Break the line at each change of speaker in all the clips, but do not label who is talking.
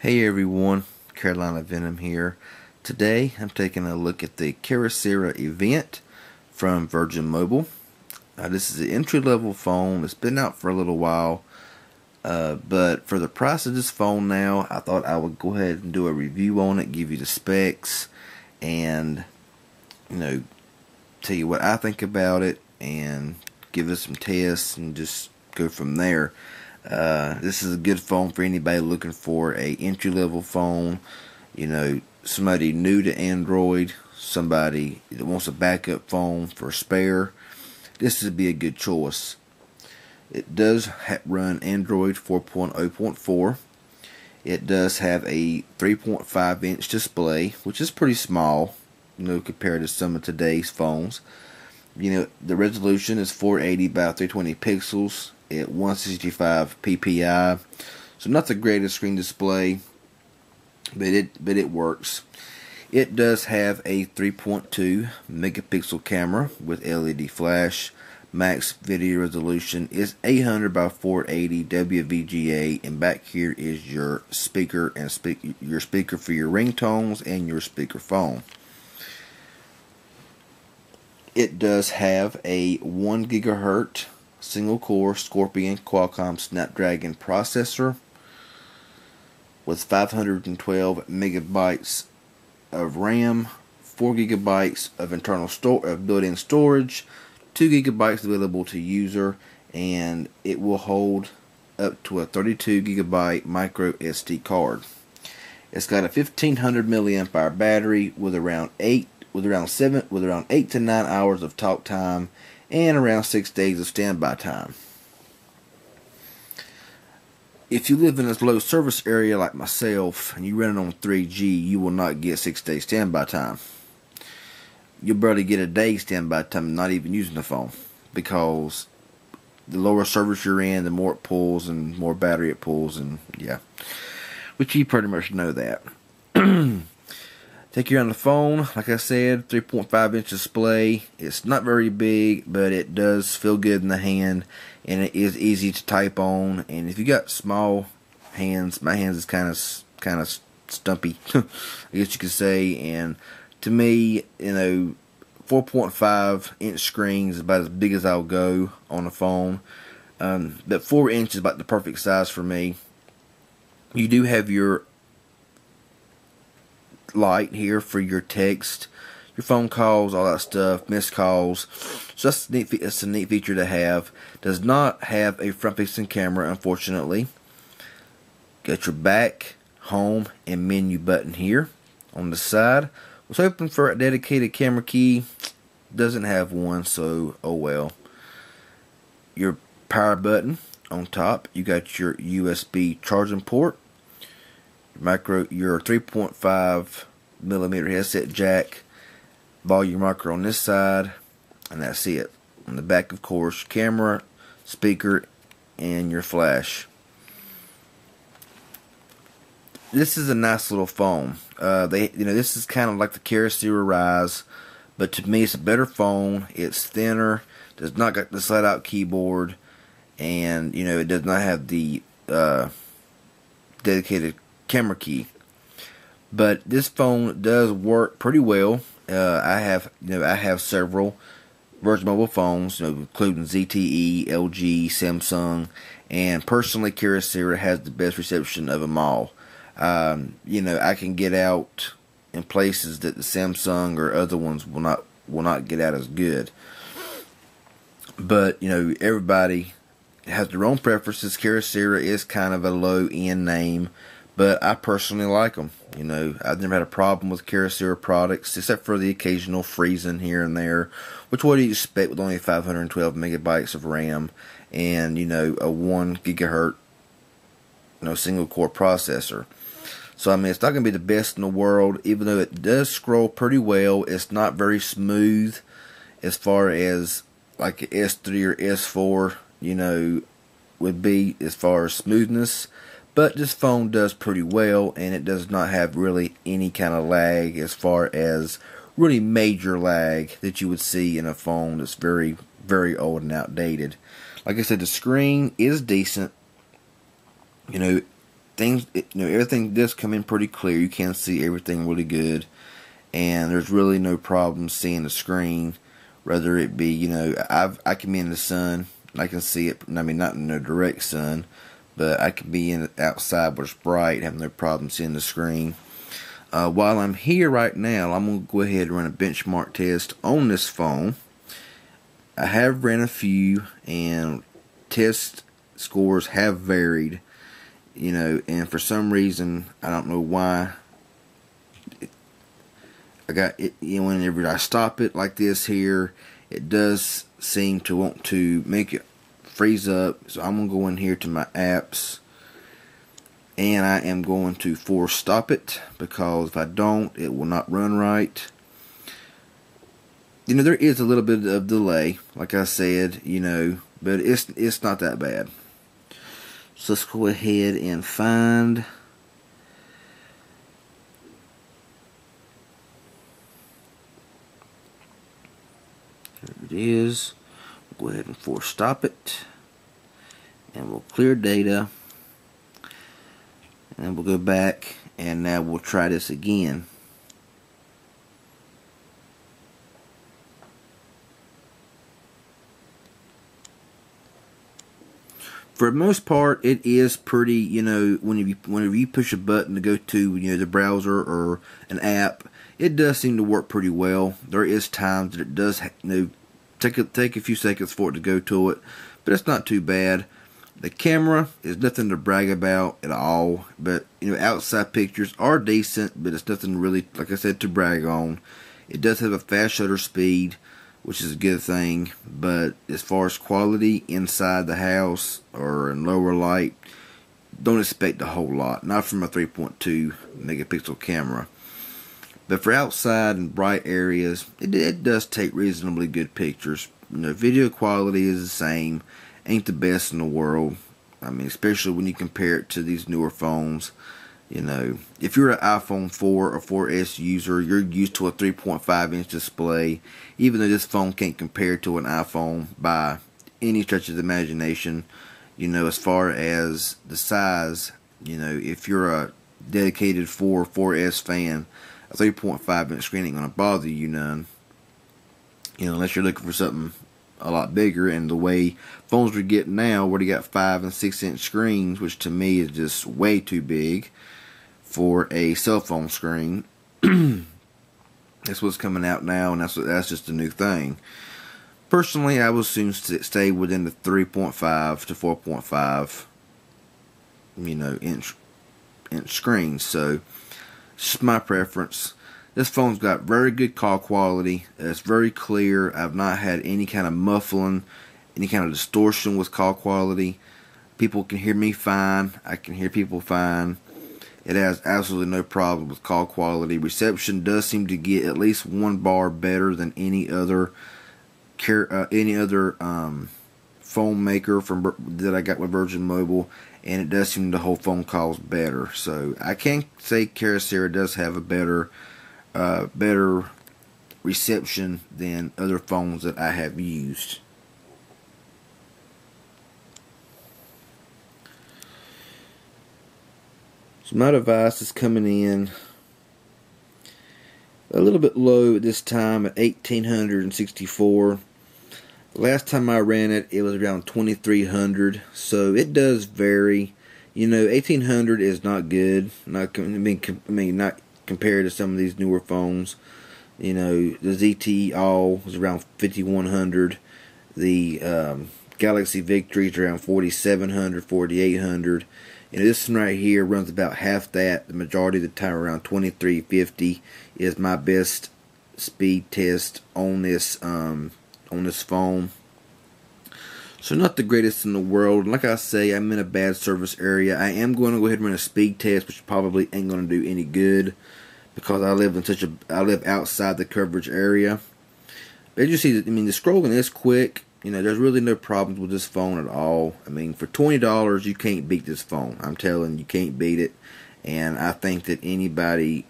Hey everyone, Carolina Venom here. Today I'm taking a look at the Kyocera event from Virgin Mobile. This is an entry-level phone. It's been out for a little while, but for the price of this phone now, I thought I would go ahead and do a review on it, give you the specs, and tell you what I think about it, and give us some tests, and just go from there. This is a good phone for anybody looking for a entry-level phone, somebody new to Android, somebody that wants a backup phone for a spare. This would be a good choice. It does run Android 4.0.4. It does have a 3.5-inch display, which is pretty small, compared to some of today's phones. The resolution is 480 by 320 pixels at 165 ppi, so not the greatest screen display, but it works. It does have a 3.2 megapixel camera with LED flash. Max video resolution is 800 by 480 WVGA, and back here is your speaker and your speaker for your ringtones and your speakerphone. It does have a 1 gigahertz single-core Scorpion Qualcomm Snapdragon processor with 512 megabytes of RAM, 4 gigabytes of internal built-in storage, 2 gigabytes available to user, and it will hold up to a 32 gigabyte micro SD card. It's got a 1500 milliamp hour battery with around 8 to 9 hours of talk time and around 6 days of standby time. If you live in a low service area like myself and you run it on 3G, you will not get 6 days standby time. You'll barely get a day standby time not even using the phone, because the lower service you're in, the more it pulls and more battery it pulls, and yeah, which you pretty much know that. Take you on the phone, like I said, 3.5-inch display. It's not very big, but it does feel good in the hand, and it is easy to type on. And if you got small hands, my hands is kind of stumpy, I guess you could say. And to me, 4.5-inch screen is about as big as I'll go on a phone. But 4 inches is about the perfect size for me. You do have your light here for your text, your phone calls, all that stuff, missed calls. So that's a neat feature to have. Does not have a front-facing camera, unfortunately. Got your back, home, and menu button here on the side. Was hoping for a dedicated camera key. Doesn't have one, so oh well. Your power button on top. You got your USB charging port. Your 3.5 millimeter headset jack, volume rocker on this side, and that's it. On the back, of course, camera, speaker, and your flash. This is a nice little phone. This is kind of like the Kyocera Rise, but to me, it's a better phone. It's thinner, does not got the slide-out keyboard, and it does not have the dedicated camera key. But this phone does work pretty well. I have several Virgin Mobile phones, including ZTE, LG, Samsung, and personally, Kyocera has the best reception of them all. I can get out in places that the Samsung or other ones will not get out as good. But everybody has their own preferences. Kyocera is kind of a low-end name, but I personally like them. I've never had a problem with Kyocera products, except for the occasional freezing here and there, which what do you expect with only 512 megabytes of RAM and, a 1 gigahertz, single-core processor. So, it's not going to be the best in the world, even though it does scroll pretty well. It's not very smooth as far as, like an S3 or S4, would be as far as smoothness. But this phone does pretty well, and it does not have really any kind of lag as far as really major lag that you would see in a phone that's very, very old and outdated. Like I said, the screen is decent. things, everything does come in pretty clear. You can see everything really good, and there's really no problem seeing the screen. Whether it be, I can be in the sun, and I can see it. I mean, not in the direct sun, but I can be in outside where it's bright, having no problem seeing the screen. While I'm here right now, I'm going to go ahead and run a benchmark test on this phone. I have ran a few, and test scores have varied, and for some reason, I don't know why, I got it, whenever I stop it like this here, it does seem to want to make it freeze up. So I'm going to go in here to my apps, and I am going to force stop it, because if I don't, it will not run right. There is a little bit of delay, like I said, but it's not that bad. So let's go ahead and find there it is. We'll go ahead and force stop it, and we'll clear data. And then we'll go back, and now we'll try this again. For the most part, it is pretty, whenever you push a button to go to, the browser or an app, it does seem to work pretty well. There is times that it does, take a few seconds for it to go to it, but it's not too bad. The camera is nothing to brag about at all, but outside pictures are decent, but it's nothing really, like I said, to brag on. It does have a fast shutter speed, which is a good thing, but as far as quality inside the house or in lower light, don't expect a whole lot, not from a 3.2 megapixel camera. But for outside and bright areas, it does take reasonably good pictures. Video quality is the same. Ain't the best in the world. I mean, especially when you compare it to these newer phones. If you're an iPhone 4 or 4S user, you're used to a 3.5-inch display. Even though this phone can't compare to an iPhone by any stretch of the imagination, as far as the size, if you're a dedicated 4 or 4S fan, a 3.5-inch screen ain't gonna bother you none. Unless you're looking for something a lot bigger, and the way phones are getting now, where they got 5 and 6-inch screens, which to me is just way too big for a cell phone screen. That's what's coming out now, and that's just a new thing. Personally, I would soon stay within the 3.5 to 4.5 inch screens. So it's just my preference. This phone's got very good call quality. It's very clear. I've not had any kind of muffling, any kind of distortion with call quality. People can hear me fine. I can hear people fine. It has absolutely no problem with call quality. Reception does seem to get at least one bar better than any other phone maker that I got with Virgin Mobile, and it does seem to hold phone calls better. So I can say Kyocera does have a better reception than other phones that I have used. So my device is coming in a little bit low at this time at 1864. Last time I ran it, it was around 2300. So it does vary. 1800 is not good. Not compared to some of these newer phones. The ZTE All was around 5100. The Galaxy Victory is around 4700, 4800. This one right here runs about half that. The majority of the time, around 2350 is my best speed test on this phone. So not the greatest in the world. Like I say, I'm in a bad service area. I am going to go ahead and run a speed test, which probably ain't going to do any good because I live outside the coverage area. But as you see, the scrolling is quick. There's really no problems with this phone at all. For $20, you can't beat this phone. I'm telling you, can't beat it. And I think that anybody,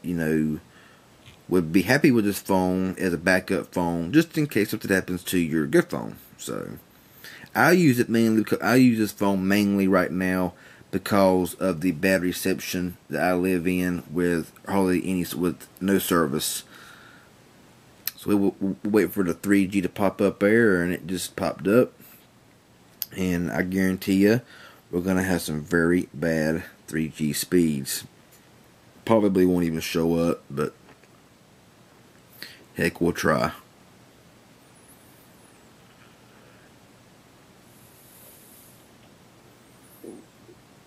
would be happy with this phone as a backup phone, just in case something happens to your good phone. So I use it mainly because I use this phone mainly right now because of the bad reception that I live in with with no service. So we'll wait for the 3G to pop up there, and it just popped up. And I guarantee you, we're going to have some very bad 3G speeds. Probably won't even show up, but heck, we'll try.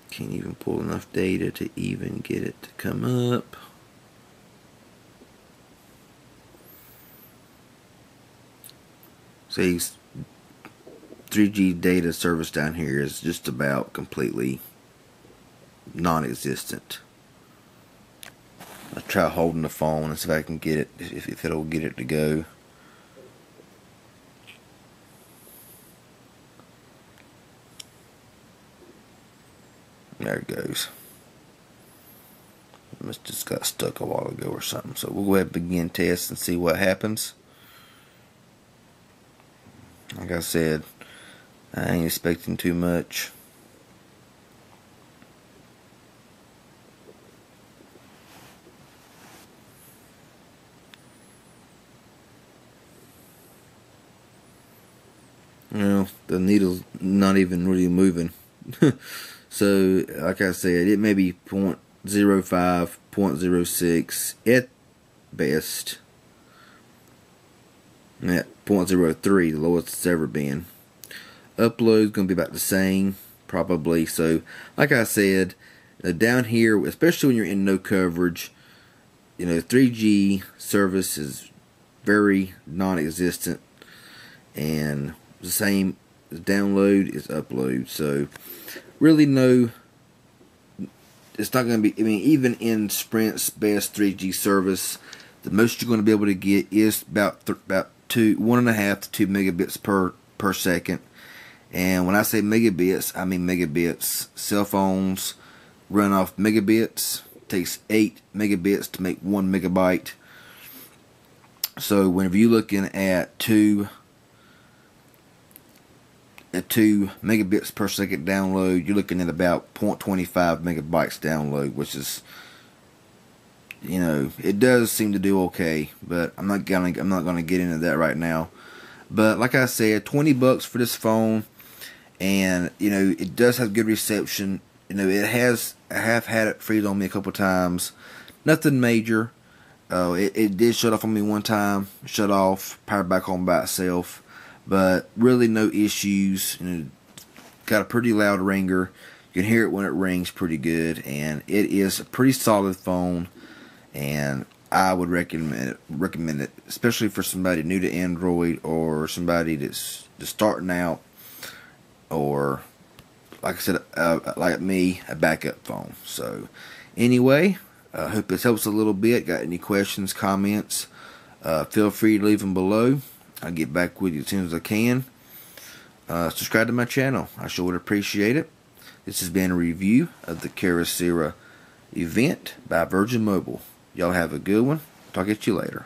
Can't even pull enough data to even get it to come up. See, 3G data service down here is just about completely non-existent. I'll try holding the phone and see if I can get it, if it'll get it to go. There it goes. It must just got stuck a while ago or something. So we'll go ahead and begin test and see what happens. Like I said, I ain't expecting too much. You know, the needle's not even really moving. So, like I said, it may be 0.05, 0.06 at best. At 0.03, the lowest it's ever been. Upload's going to be about the same, probably. So, like I said, down here, especially when you're in no coverage, 3G service is very non-existent, and the same as download is upload. So, really it's not going to be, even in Sprint's best 3G service, the most you're going to be able to get is about 1.5 to 2 megabits per second. And when I say megabits, I mean megabits. Cell phones run off megabits. It takes 8 megabits to make 1 megabyte. So whenever you're looking at 2 megabits per second download, you're looking at about 0.25 megabytes download, which is, it does seem to do okay, but I'm not gonna get into that right now. But like I said, $20 for this phone, and it does have good reception. I have had it freeze on me a couple times. Nothing major. It did shut off on me one time. Shut off, powered back on by itself. But really no issues. Got a pretty loud ringer. You can hear it when it rings pretty good, and it is a pretty solid phone. And I would recommend it, especially for somebody new to Android, or somebody that's just starting out, or like I said, like me, a backup phone. So anyway, I hope this helps a little bit. Got any questions, comments, feel free to leave them below. I'll get back with you as soon as I can. Subscribe to my channel. I sure would appreciate it. This has been a review of the Kyocera event by Virgin Mobile. Y'all have a good one. Talk at you later.